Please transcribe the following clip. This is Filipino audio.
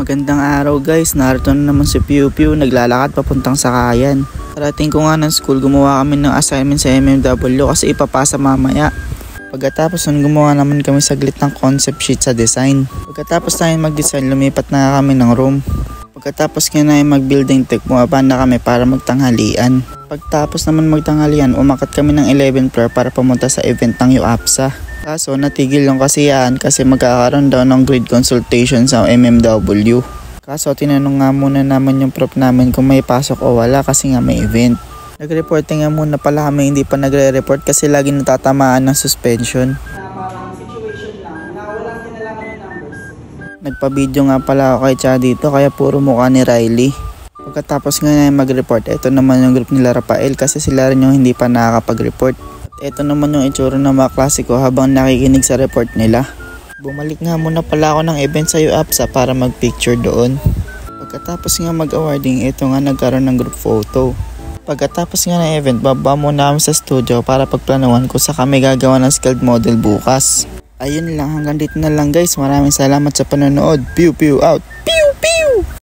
Magandang araw guys, narito na naman si Piu Piu naglalakad papuntang Sakayan. Parating ko nga ng school, gumawa kami ng assignment sa MMW kasi ipapasa mamaya. Pagkatapos nun gumawa naman kami saglit ng concept sheet sa design. Pagkatapos namin mag-design, lumipat na kami ng room. Pagkatapos nga namin mag-building tech, bumaba na kami para magtanghalian. Pagtapos naman magtanghalian, umakyat kami ng 11th floor para pumunta sa event ng UAPSA. Kaso natigil yung kasiyahan kasi magkakaroon daw ng grade consultation sa MMW. Kaso tinanong nga muna naman yung prof namin kung may pasok o wala kasi nga may event. Nag-reporting nga muna pala kami, hindi pa nagre-report kasi lagi natatamaan ng suspension. Parang situation lang na walang kinalaman yung numbers. Nagpa-video nga pala ako kay Cha dito kaya puro mukha ni Riley. Pagkatapos nga na mag-report, ito naman yung group nila Rafael kasi sila rin yung hindi pa nakakapag-report. Ito naman yung itsura ng mga klase ko habang nakikinig sa report nila. Bumalik nga muna pala ako ng event sa UAPSA para mag-picture doon. Pagkatapos nga mag-awarding, ito nga nagkaroon ng group photo. Pagkatapos nga ng event, baba muna kami sa studio para pagplanuhan ko sa kami gagawa ng skilled model bukas. Ayun lang, hanggang dito na lang guys. Maraming salamat sa panonood. Piu Piu out! Piu Piu!